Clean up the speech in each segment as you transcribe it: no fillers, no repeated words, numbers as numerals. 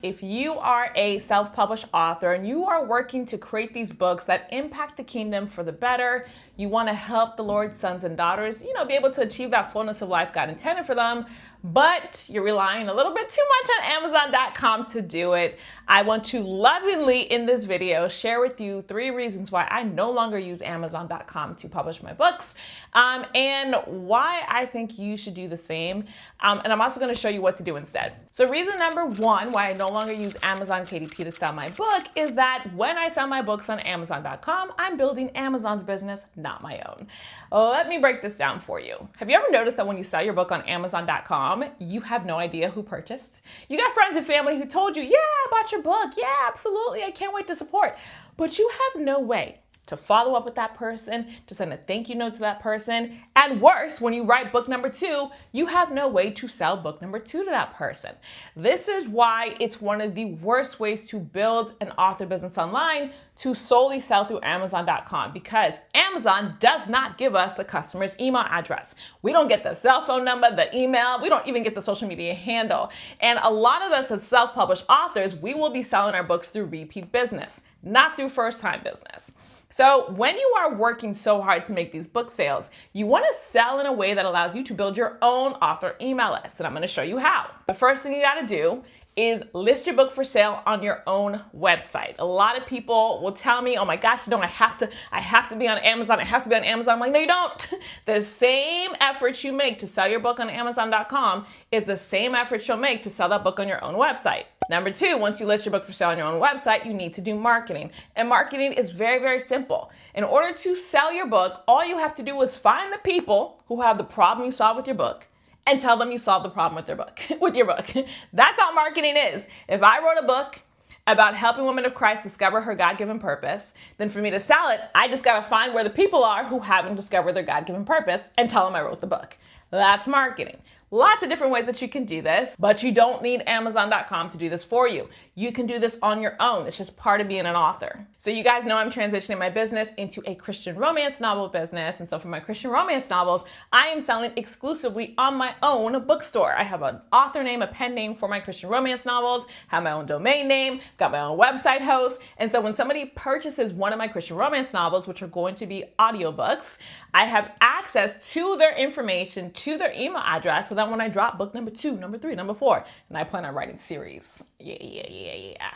If you are a self-published author and you are working to create these books that impact the kingdom for the better, you want to help the Lord's sons and daughters, be able to achieve that fullness of life God intended for them, but you're relying a little bit too much on Amazon.com to do it, I want to lovingly in this video share with you 3 reasons why I no longer use Amazon.com to publish my books, and why I think you should do the same. And I'm also going to show you what to do instead. So reason number 1 why I no longer use Amazon KDP to sell my book is that when I sell my books on Amazon.com, I'm building Amazon's business, not my own. Let me break this down for you. Have you ever noticed that when you sell your book on Amazon.com, you have no idea who purchased? You got friends and family who told you, yeah, I bought your book. Yeah, absolutely. I can't wait to support. But you have no way to follow up with that person, to send a thank you note to that person. And worse, when you write book number 2, you have no way to sell book number 2 to that person. This is why it's one of the worst ways to build an author business online, to solely sell through Amazon.com, because Amazon does not give us the customer's email address. We don't get the cell phone number, the email, we don't even get the social media handle. And a lot of us as self-published authors, we will be selling our books through repeat business, not through first-time business. So when you are working so hard to make these book sales, you want to sell in a way that allows you to build your own author email list. And I'm going to show you how. The first thing you got to do is list your book for sale on your own website. A lot of people will tell me, oh my gosh, I have to be on Amazon. I have to be on Amazon. I'm like, no, you don't. The same effort you make to sell your book on Amazon.com is the same effort you'll make to sell that book on your own website. Number 2, once you list your book for sale on your own website, you need to do marketing. And marketing is very, very simple. In order to sell your book, all you have to do is find the people who have the problem you solve with your book and tell them you solved the problem with their book, with your book. That's all marketing is. If I wrote a book about helping women of Christ discover her God-given purpose, then for me to sell it, I just gotta find where the people are who haven't discovered their God-given purpose and tell them I wrote the book. That's marketing. Lots of different ways that you can do this, but you don't need Amazon.com to do this for you. You can do this on your own. It's just part of being an author. So you guys know I'm transitioning my business into a Christian romance novel business. And so for my Christian romance novels, I am selling exclusively on my own bookstore. I have an author name, a pen name for my Christian romance novels, have my own domain name, got my own website host. And so when somebody purchases one of my Christian romance novels, which are going to be audiobooks, I have access to their information, to their email address, so that when I drop book number 2, number 3, number 4, and I plan on writing series. Yeah.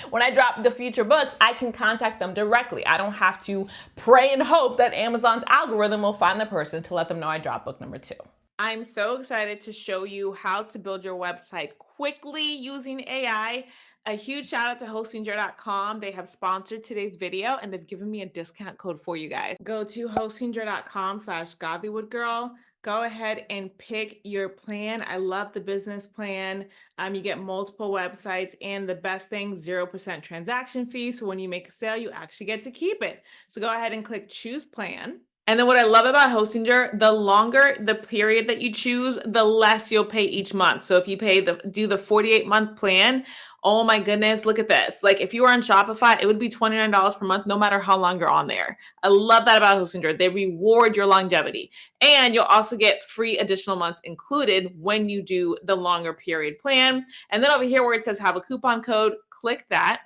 When I drop the future books, I can contact them directly. I don't have to pray and hope that Amazon's algorithm will find the person to let them know I dropped book number 2. I'm so excited to show you how to build your website quickly using AI. A huge shout out to hostingjoy.com. They have sponsored today's video and they've given me a discount code for you guys. Go to hostingjoy.com/godlywoodgirl. Go ahead and pick your plan. I love the business plan. You get multiple websites, and the best thing, 0% transaction fee. So when you make a sale, you actually get to keep it. So go ahead and click choose plan. And then what I love about Hostinger, the longer the period that you choose, the less you'll pay each month. So if you do the 48-month plan, oh my goodness, look at this. Like if you were on Shopify, it would be $29 per month, no matter how long you're on there. I love that about Hostinger. They reward your longevity. And you'll also get free additional months included when you do the longer period plan. And then over here where it says have a coupon code, click that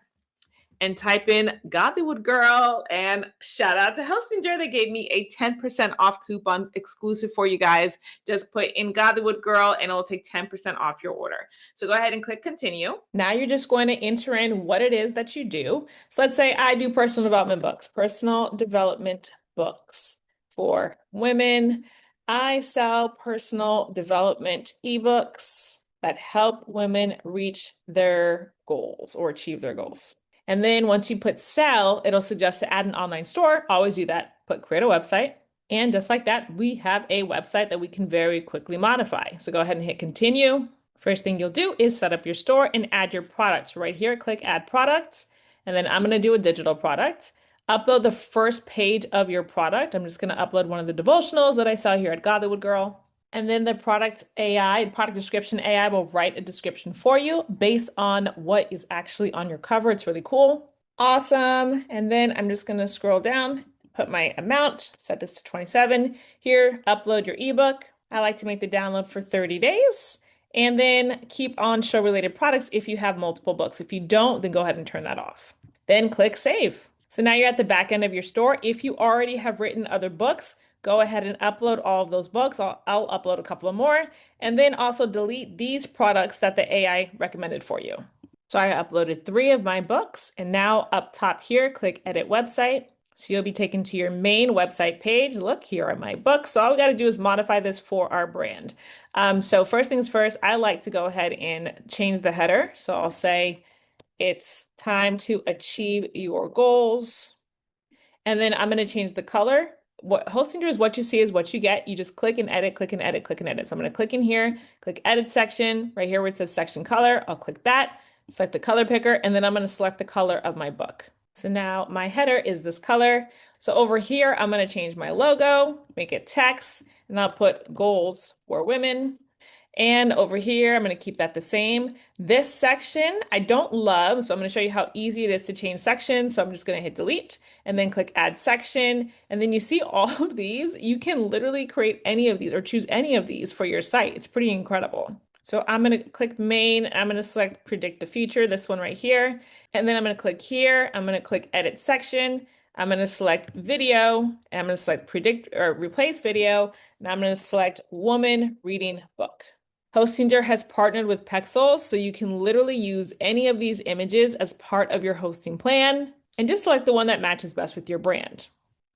and type in Godlywood Girl, and shout out to Hostinger. They gave me a 10% off coupon exclusive for you guys. Just put in Godlywood Girl and it'll take 10% off your order. So go ahead and click continue. Now you're just going to enter in what it is that you do. So let's say I do personal development books for women. I sell personal development ebooks that help women reach their goals or achieve their goals. And then once you put sell, it'll suggest to add an online store. Always do that. Put create a website. And just like that, we have a website that we can very quickly modify. So go ahead and hit continue. First thing you'll do is set up your store and add your products. Right here, click add products. And then I'm going to do a digital product. Upload the first page of your product. I'm just going to upload one of the devotionals that I saw here at Godlywood Girl. And then the product description AI will write a description for you based on what is actually on your cover. It's really cool. Awesome. And then I'm just going to scroll down, put my amount, set this to 27. Here, upload your ebook. I like to make the download for 30 days. And then keep on show related products if you have multiple books. If you don't, then go ahead and turn that off. Then click save. So now you're at the back end of your store. If you already have written other books, go ahead and upload all of those books. I'll upload a couple of more, and then also delete these products that the AI recommended for you. So I uploaded 3 of my books, and now up top here, click edit website. So you'll be taken to your main website page. Look, here are my books. So all we got to do is modify this for our brand. So first things first, I like to go ahead and change the header. So I'll say, it's time to achieve your goals. And then I'm going to change the color. What Hostinger is what you see is what you get. You just click and edit, click and edit, click and edit. So I'm going to click in here, click edit section, right here where it says section color. I'll click that, select the color picker, and then I'm going to select the color of my book. So now my header is this color. So over here, I'm going to change my logo, make it text, and I'll put goals for women. And over here, I'm going to keep that the same. This section I don't love, so I'm going to show you how easy it is to change sections. So I'm just going to hit delete and then click add section. And then you see all of these. You can literally create any of these or choose any of these for your site. It's pretty incredible. So I'm going to click main. I'm going to select predict the future, this one right here. And then I'm going to click here. I'm going to click edit section. I'm going to select video, and I'm going to select predict or replace video. And I'm going to select woman reading book. Hostinger has partnered with Pexels, so you can literally use any of these images as part of your hosting plan and just select the one that matches best with your brand.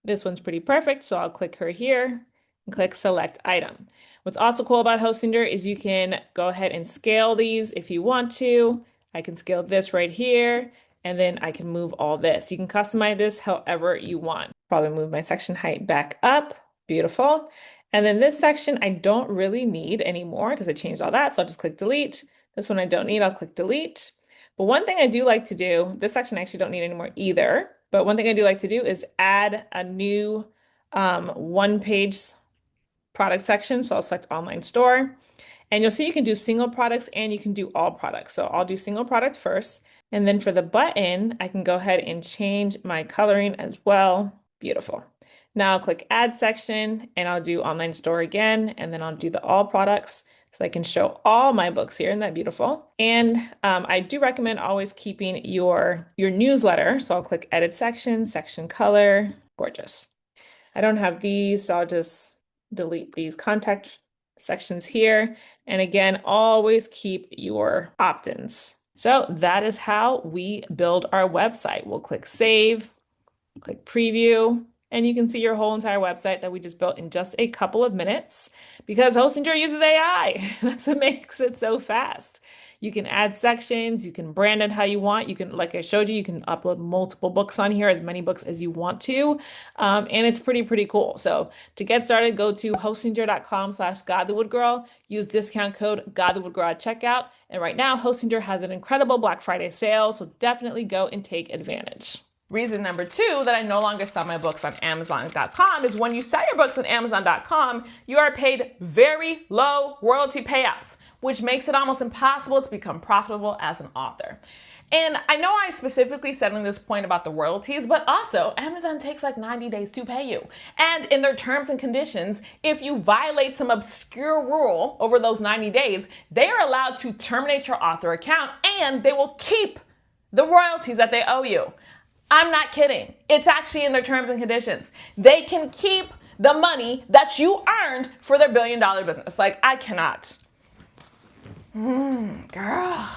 This one's pretty perfect, so I'll click her here and click select item. What's also cool about Hostinger is you can go ahead and scale these if you want to. I can scale this right here, and then I can move all this. You can customize this however you want. Probably move my section height back up. Beautiful. And then this section I don't really need anymore because I changed all that. So I'll just click delete. This one I don't need, I'll click delete. But one thing I do like to do, this section I actually don't need anymore either. But one thing I do like to do is add a new one-page product section. So I'll select online store. And you'll see you can do single products and you can do all products. So I'll do single products first. And then for the button, I can go ahead and change my coloring as well. Beautiful. Now I'll click add section and I'll do online store again, and then I'll do the all products so I can show all my books here. Isn't that beautiful? And I do recommend always keeping your newsletter. So I'll click edit section, section color, gorgeous. I don't have these, so I'll just delete these contact sections here. And again, always keep your opt-ins. So that is how we build our website. We'll click save, click preview, and you can see your whole entire website that we just built in just a couple of minutes because Hostinger uses AI. That's what makes it so fast. You can add sections, you can brand it how you want. You can, like I showed you, you can upload multiple books on here, as many books as you want to. And it's pretty cool. So to get started, go to hostinger.com/godlywoodgirl, use discount code godlywoodgirl at checkout. And right now, Hostinger has an incredible Black Friday sale. So definitely go and take advantage. Reason number 2 that I no longer sell my books on Amazon.com is when you sell your books on Amazon.com, you are paid very low royalty payouts, which makes it almost impossible to become profitable as an author. And I know I specifically said on this point about the royalties, but also Amazon takes like 90 days to pay you. And in their terms and conditions, if you violate some obscure rule over those 90 days, they are allowed to terminate your author account and they will keep the royalties that they owe you. I'm not kidding. It's actually in their terms and conditions. They can keep the money that you earned for their billion-dollar business. Like, I cannot. Girl.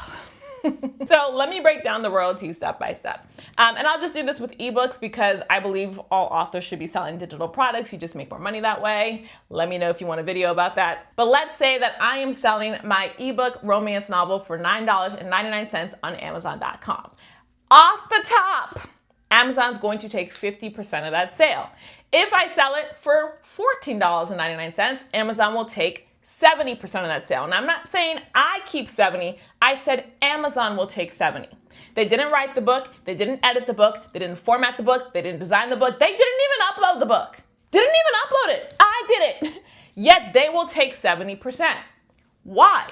So let me break down the royalties step by step. And I'll just do this with ebooks because I believe all authors should be selling digital products. You just make more money that way. Let me know if you want a video about that. But let's say that I am selling my ebook romance novel for $9.99 on Amazon.com. Off the top, Amazon's going to take 50% of that sale. If I sell it for $14.99, Amazon will take 70% of that sale. And I'm not saying I keep 70, I said Amazon will take 70. They didn't write the book, they didn't edit the book, they didn't format the book, they didn't design the book, they didn't even upload the book. Didn't even upload it. I did it. Yet they will take 70%. Why?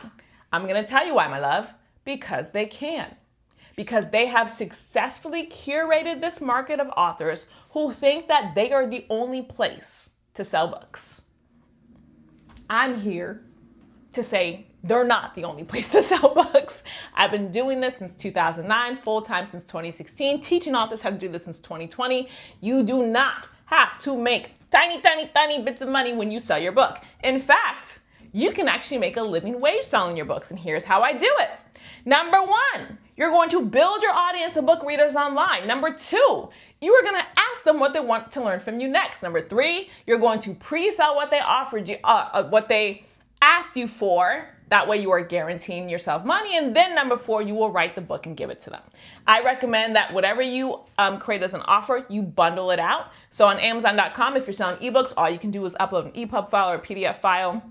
I'm gonna tell you why, my love. Because they can. Because they have successfully curated this market of authors who think that they are the only place to sell books. I'm here to say they're not the only place to sell books. I've been doing this since 2009, full-time since 2016, teaching authors how to do this since 2020. You do not have to make tiny, tiny, tiny bits of money when you sell your book. In fact, you can actually make a living wage selling your books, and here's how I do it. Number one, you're going to build your audience of book readers online. Number two, you are going to ask them what they want to learn from you next. Number three, you're going to pre-sell what they offered you, what they asked you for. That way you are guaranteeing yourself money. And then number four, you will write the book and give it to them. I recommend that whatever you create as an offer, you bundle it out. So on Amazon.com, if you're selling ebooks, all you can do is upload an EPUB file or a PDF file.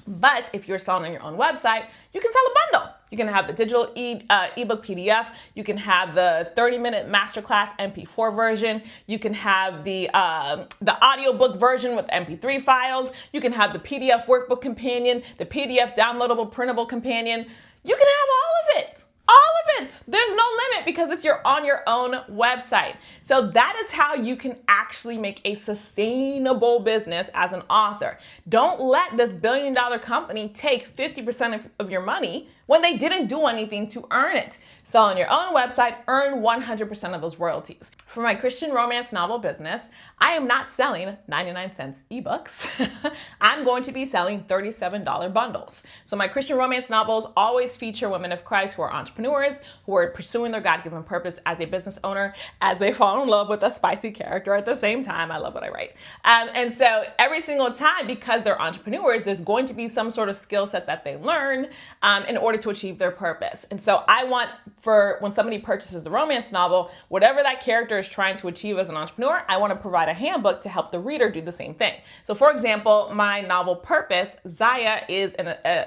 But if you're selling on your own website, you can sell a bundle. You can have the digital ebook PDF. You can have the 30-minute masterclass MP4 version. You can have the audiobook version with MP3 files. You can have the PDF workbook companion, the PDF downloadable printable companion. You can have all of it. All of it. There's no limit because you're on your own website. So that is how you can actually make a sustainable business as an author. Don't let this billion-dollar company take 50% of your money when they didn't do anything to earn it. So on your own website, earn 100% of those royalties. For my Christian romance novel business, I am not selling 99-cent ebooks. I'm going to be selling $37 bundles. So my Christian romance novels always feature women of Christ who are entrepreneurs, who are pursuing their God-given purpose as a business owner, as they fall in love with a spicy character at the same time. I love what I write. And so every single time, because they're entrepreneurs, there's going to be some sort of skill set that they learn in order to achieve their purpose. And so I want, for when somebody purchases the romance novel, whatever that character is trying to achieve as an entrepreneur, I want to provide a handbook to help the reader do the same thing. So for example, my novel Purpose, Zaya is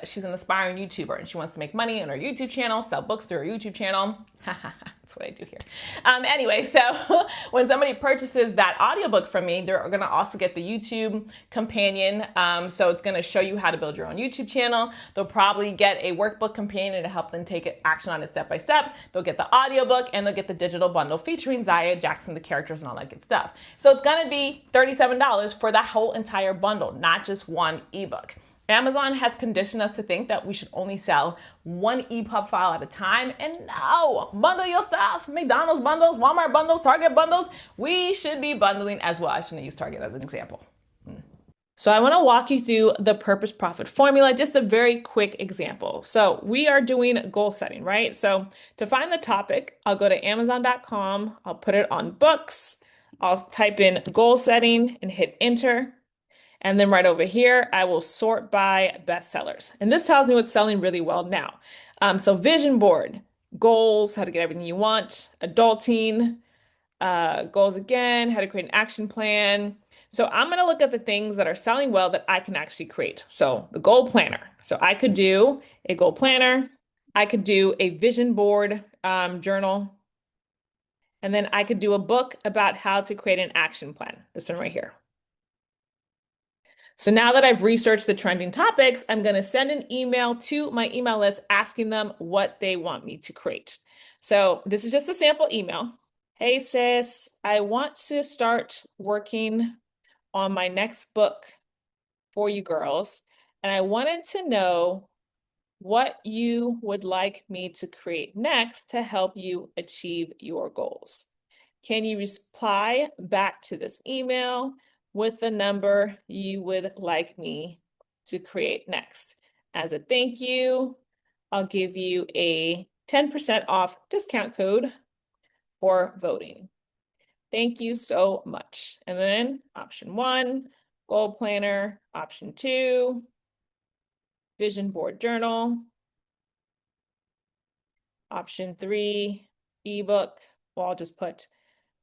she's an aspiring YouTuber and she wants to make money on her YouTube channel, sell books through her YouTube channel. That's what I do here. Anyway, so when somebody purchases that audiobook from me, they're going to also get the YouTube companion. So it's going to show you how to build your own YouTube channel. They'll probably get a workbook companion to help them take action on it step by step. They'll get the audiobook and they'll get the digital bundle featuring Zaya, Jackson, the characters, and all that good stuff. So it's going to be $37 for that whole entire bundle, not just one ebook. Amazon has conditioned us to think that we should only sell one EPUB file at a time. And no, bundle your stuff. McDonald's bundles, Walmart bundles, Target bundles. We should be bundling as well. I shouldn't use Target as an example. So I want to walk you through the purpose profit formula, just a very quick example. So we are doing goal setting, right? So to find the topic, I'll go to Amazon.com. I'll put it on books. I'll type in goal setting and hit enter. And then right over here, I will sort by bestsellers. And this tells me what's selling really well now. So vision board, goals, how to get everything you want, adulting, goals again, how to create an action plan. So I'm going to look at the things that are selling well that I can actually create. So the goal planner. So I could do a goal planner. I could do a vision board journal. And then I could do a book about how to create an action plan. This one right here. So now that I've researched the trending topics, I'm going to send an email to my email list asking them what they want me to create. So this is just a sample email. Hey sis, I want to start working on my next book for you girls. And I wanted to know what you would like me to create next to help you achieve your goals. Can you reply back to this email with the number you would like me to create next? As a thank you, I'll give you a 10% off discount code for voting. Thank you so much. And then option 1, goal planner. Option 2, vision board journal. Option 3, ebook. Well, I'll just put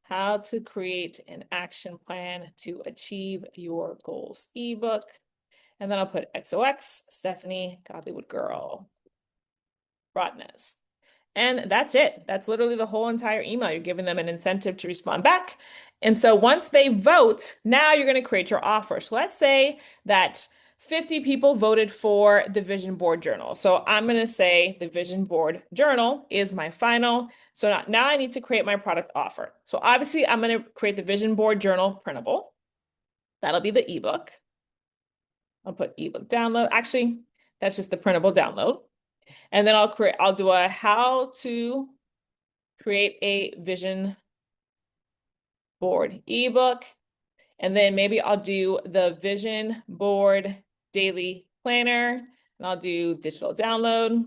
how to create an action plan to achieve your goals ebook. And then I'll put XOX, Stephanie, Godlywood Girl, Rodnez. And that's it. That's literally the whole entire email. You're giving them an incentive to respond back. And so once they vote, now you're going to create your offer. So let's say that 50 people voted for the vision board journal. So I'm going to say the vision board journal is my final. So now I need to create my product offer. So obviously I'm going to create the vision board journal printable. That'll be the ebook. I'll put ebook download. Actually, That's just the printable download. And then I'll do a how to create a vision board ebook. And then maybe I'll do the vision board daily planner, and I'll do digital download.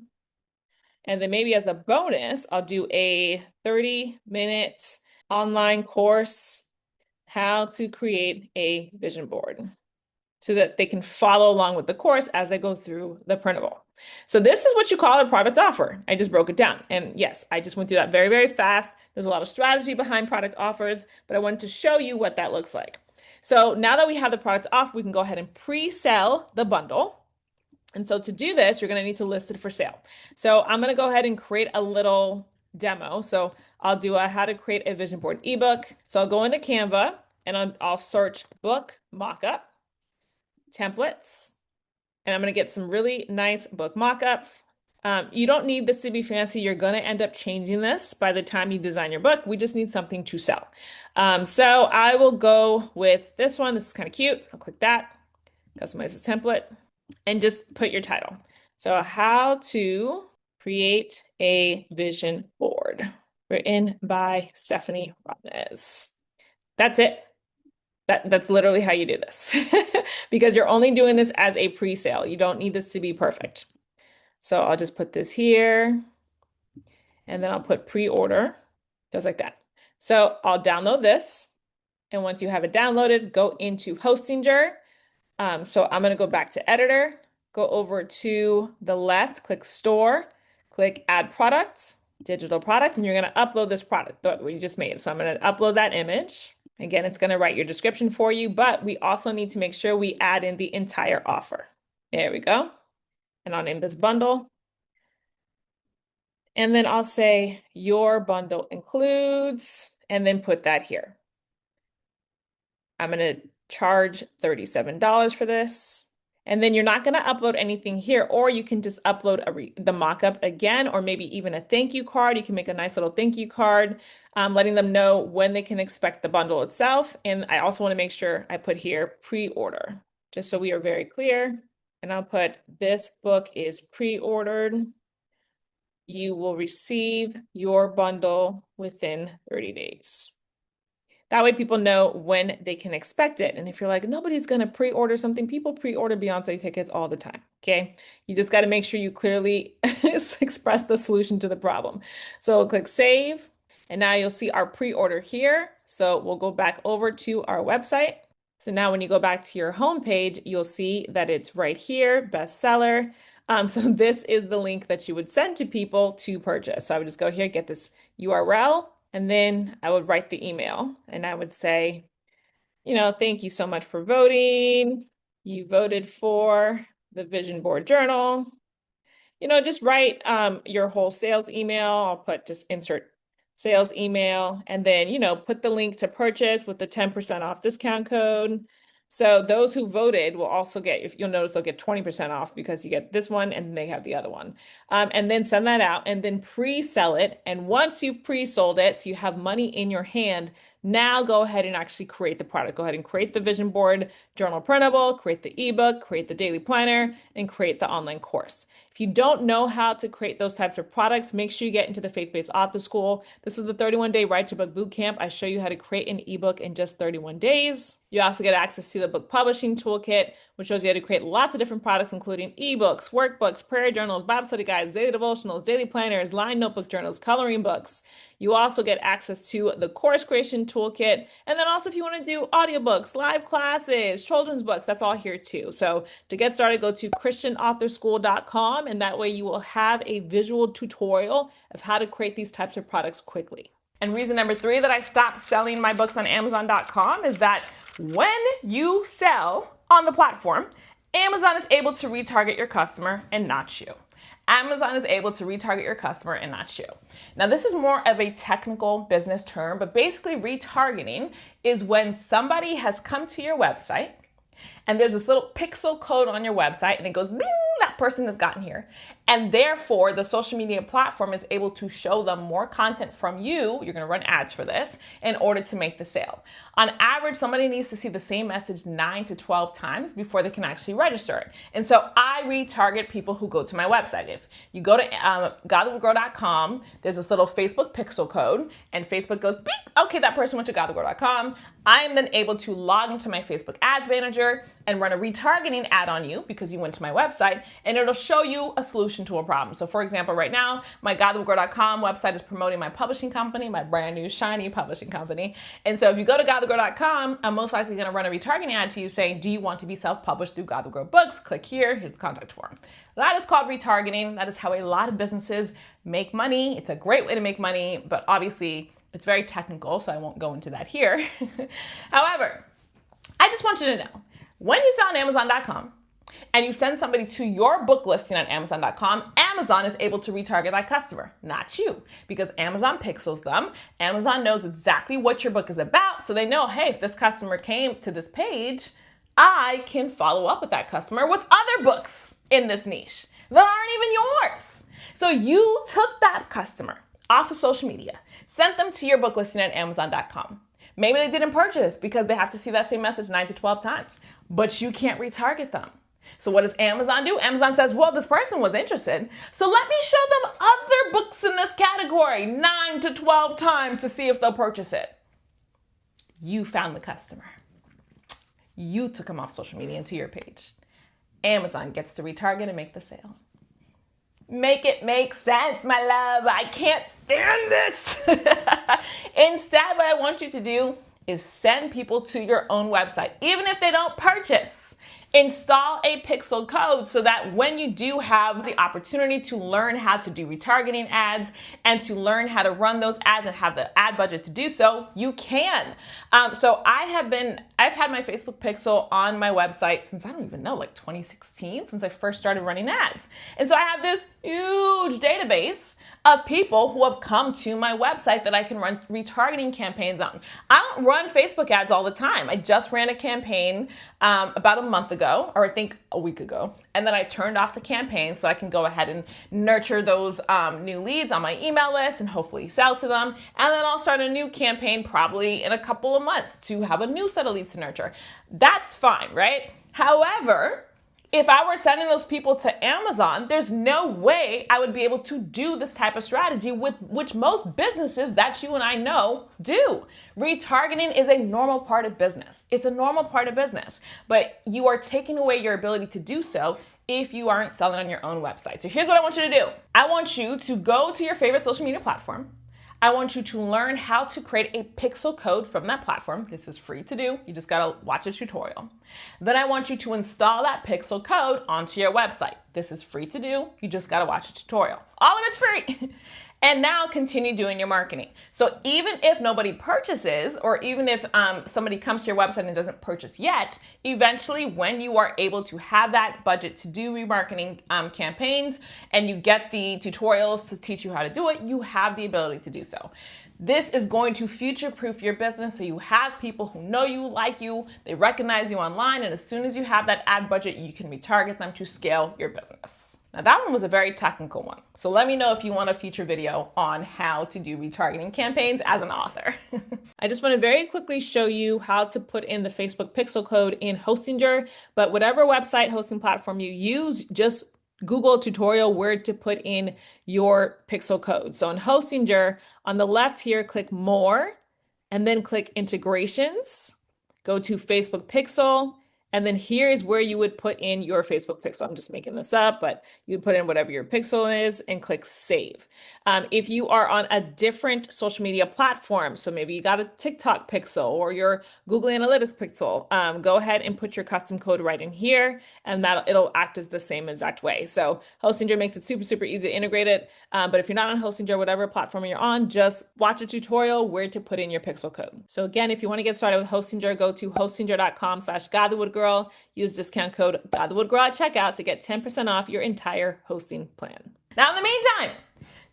And then maybe as a bonus, I'll do a 30-minute online course, how to create a vision board, so that they can follow along with the course as they go through the printable. So this is what you call a product offer. I just broke it down. And yes, I just went through that very, very fast. There's a lot of strategy behind product offers, but I wanted to show you what that looks like. So now that we have the product offer, we can go ahead and pre-sell the bundle. And so to do this, you're going to need to list it for sale. So I'm going to go ahead and create a little demo. So I'll do a how to create a vision board ebook. So I'll go into Canva and I'll search book mockup templates, and I'm going to get some really nice book mockups. You don't need this to be fancy. You're going to end up changing this by the time you design your book. We just need something to sell. So I will go with this one. This is kind of cute. I'll click that, customize the template, and just put your title. So how to create a vision board, written by Stephanie Rodnez. That's it. That's literally how you do this because you're only doing this as a pre-sale. You don't need this to be perfect. So I'll just put this here and then I'll put pre-order, just like that. So I'll download this. And once you have it downloaded, go into Hostinger. So I'm going to go back to editor, go over to the left, click store, click add product, digital product, and you're going to upload this product that we just made. So I'm going to upload that image. Again, it's going to write your description for you, but we also need to make sure we add in the entire offer. There we go. And I'll name this bundle. And then I'll say your bundle includes, and then put that here. I'm going to charge $37 for this. And then you're not going to upload anything here, or you can just upload the mockup again, or maybe even a thank you card. You can make a nice little thank you card, letting them know when they can expect the bundle itself. And I also want to make sure I put here pre-order, just so we are very clear. And I'll put this book is pre-ordered. You will receive your bundle within 30 days. That way people know when they can expect it. And if you're like, nobody's going to pre-order something, people pre-order Beyonce tickets all the time, okay? You just got to make sure you clearly express the solution to the problem. So we'll click save, and now you'll see our pre-order here. So we'll go back over to our website. So now when you go back to your home page, you'll see that it's right here, bestseller. So this is the link that you would send to people to purchase. So I would just go here, get this URL, and then I would write the email and I would say, thank you so much for voting. You voted for the Vision Board Journal. Just write your whole sales email. I'll just insert sales email, and then, put the link to purchase with the 10% off discount code. So those who voted will also get, if you'll notice, they'll get 20% off because you get this one and they have the other one. And then send that out and then pre-sell it. And once you've pre-sold it, so you have money in your hand, now go ahead and actually create the product. Go ahead and create the vision board journal printable, create the ebook, create the daily planner, and create the online course. If you don't know how to create those types of products, make sure you get into the Faith-Based Author School. This is the 31-day Write to Book Bootcamp. I show you how to create an ebook in just 31 days. You also get access to the book publishing toolkit, which shows you how to create lots of different products, including ebooks, workbooks, prayer journals, Bible study guides, daily devotionals, daily planners, line notebook journals, coloring books. You also get access to the course creation toolkit. And then also if you want to do audiobooks, live classes, children's books, that's all here too. So to get started, go to christianauthorSchool.com, and that way you will have a visual tutorial of how to create these types of products quickly. And reason number 3 that I stopped selling my books on Amazon.com is that when you sell on the platform, Amazon is able to retarget your customer and not you. Amazon is able to retarget your customer and not you. Now, this is more of a technical business term, but basically retargeting is when somebody has come to your website and there's this little pixel code on your website and it goes, bing, that person has gotten here. And therefore, the social media platform is able to show them more content from you. You're going to run ads for this in order to make the sale. On average, somebody needs to see the same message 9 to 12 times before they can actually register it. And so I retarget people who go to my website. If you go to godwillgrow.com, there's this little Facebook pixel code, and Facebook goes, beep, okay, that person went to godwillgrow.com. I am then able to log into my Facebook Ads Manager and run a retargeting ad on you because you went to my website, and it'll show you a solution to a problem. So for example, right now, my godwillgrow.com website is promoting my publishing company, my brand new shiny publishing company. And so if you go to godwillgrow.com, I'm most likely going to run a retargeting ad to you saying, do you want to be self-published through God Will Grow Books? Click here. Here's the contact form. That is called retargeting. That is how a lot of businesses make money. It's a great way to make money, but obviously it's very technical, so I won't go into that here. However, I just want you to know, when you sell on Amazon.com and you send somebody to your book listing on Amazon.com, Amazon is able to retarget that customer, not you, because Amazon pixels them. Amazon knows exactly what your book is about, so they know, hey, if this customer came to this page, I can follow up with that customer with other books in this niche that aren't even yours. So you took that customer off of social media, sent them to your book listing at Amazon.com. Maybe they didn't purchase because they have to see that same message 9 to 12 times, but you can't retarget them. So what does Amazon do? Amazon says, well, this person was interested, so let me show them other books in this category 9 to 12 times to see if they'll purchase it. You found the customer. You took them off social media into your page. Amazon gets to retarget and make the sale. Make it make sense, my love. I can't stand this. Instead, what I want you to do is send people to your own website, even if they don't purchase. Install a pixel code so that when you do have the opportunity to learn how to do retargeting ads and to learn how to run those ads and have the ad budget to do so, you can. So I've had my Facebook pixel on my website since, I don't even know, like 2016, since I first started running ads. And so I have this huge database of people who have come to my website that I can run retargeting campaigns on. I don't run Facebook ads all the time. I just ran a campaign about a month ago, or I think a week ago, and then I turned off the campaign so I can go ahead and nurture those new leads on my email list and hopefully sell to them. And then I'll start a new campaign probably in a couple of months to have a new set of leads to nurture. That's fine, right? However, if I were sending those people to Amazon, there's no way I would be able to do this type of strategy with which most businesses that you and I know do. Retargeting is a normal part of business. It's a normal part of business, but you are taking away your ability to do so if you aren't selling on your own website. So here's what I want you to do. I want you to go to your favorite social media platform. I want you to learn how to create a pixel code from that platform. This is free to do. You just gotta watch a tutorial. Then I want you to install that pixel code onto your website. This is free to do. You just gotta watch a tutorial. All of it's free. And now continue doing your marketing. So even if nobody purchases, or even if somebody comes to your website and doesn't purchase yet, eventually when you are able to have that budget to do remarketing campaigns and you get the tutorials to teach you how to do it, you have the ability to do so. This is going to future-proof your business so you have people who know you, like you, they recognize you online, and as soon as you have that ad budget, you can retarget them to scale your business. Now that one was a very technical one. So let me know if you want a future video on how to do retargeting campaigns as an author. I just want to very quickly show you how to put in the Facebook pixel code in Hostinger, but whatever website hosting platform you use, just Google a tutorial where to put in your pixel code. So in Hostinger, on the left here, click More, and then click Integrations, go to Facebook Pixel, and then here is where you would put in your Facebook pixel. I'm just making this up, but you would put in whatever your pixel is and click Save. If you are on a different social media platform, so maybe you got a TikTok pixel or your Google Analytics pixel, go ahead and put your custom code right in here, and it'll act as the same exact way. So Hostinger makes it super, super easy to integrate it. But if you're not on Hostinger, whatever platform you're on, just watch a tutorial where to put in your pixel code. So again, if you want to get started with Hostinger, go to hostinger.com/GodTheWoodGirl. Use discount code GodTheWoodGirl at checkout to get 10% off your entire hosting plan. Now, in the meantime,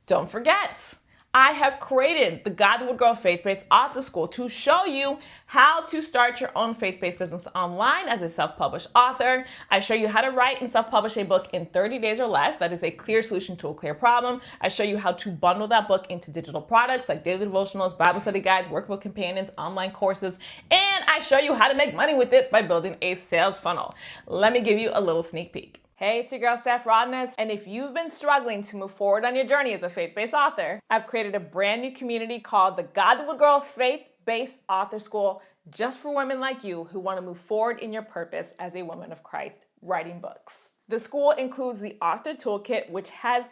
don't forget, I have created the God That Would Grow Faith-Based Author School to show you how to start your own faith-based business online as a self-published author. I show you how to write and self-publish a book in 30 days or less. That is a clear solution to a clear problem. I show you how to bundle that book into digital products like daily devotionals, Bible study guides, workbook companions, online courses, and I show you how to make money with it by building a sales funnel. Let me give you a little sneak peek. Hey, it's your girl, Steph Rodness, and if you've been struggling to move forward on your journey as a faith-based author, I've created a brand new community called the God That Would Grow Faith-Based Author School just for women like you who want to move forward in your purpose as a woman of Christ, writing books. The school includes the Author Toolkit, which has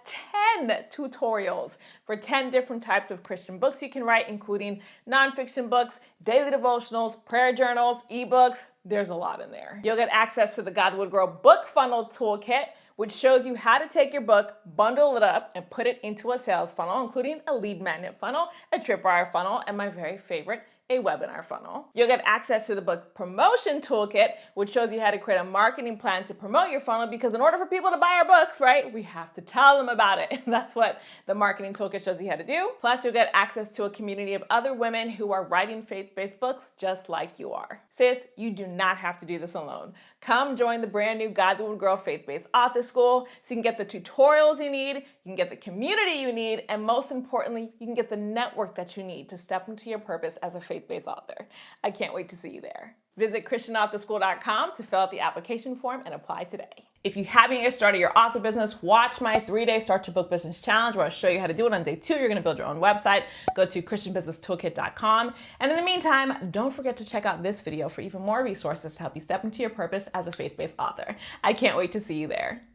10 tutorials for 10 different types of Christian books you can write, including nonfiction books, daily devotionals, prayer journals, ebooks. There's a lot in there. You'll get access to the God That Would Grow Book Funnel Toolkit, which shows you how to take your book, bundle it up, and put it into a sales funnel, including a lead magnet funnel, a tripwire funnel, and my very favorite, a webinar funnel. You'll get access to the book promotion toolkit, which shows you how to create a marketing plan to promote your funnel, because in order for people to buy our books, right, we have to tell them about it. And that's what the marketing toolkit shows you how to do. Plus, you'll get access to a community of other women who are writing faith-based books just like you are. Sis, you do not have to do this alone. Come join the brand new God That Would Grow Faith-Based Author School so you can get the tutorials you need, you can get the community you need, and most importantly, you can get the network that you need to step into your purpose as a faith-based author. I can't wait to see you there. Visit ChristianAuthorSchool.com to fill out the application form and apply today. If you haven't yet started your author business, watch my 3-day Start Your Book Business Challenge where I'll show you how to do it. On day 2, you're going to build your own website. Go to ChristianBusinessToolkit.com. And in the meantime, don't forget to check out this video for even more resources to help you step into your purpose as a faith-based author. I can't wait to see you there.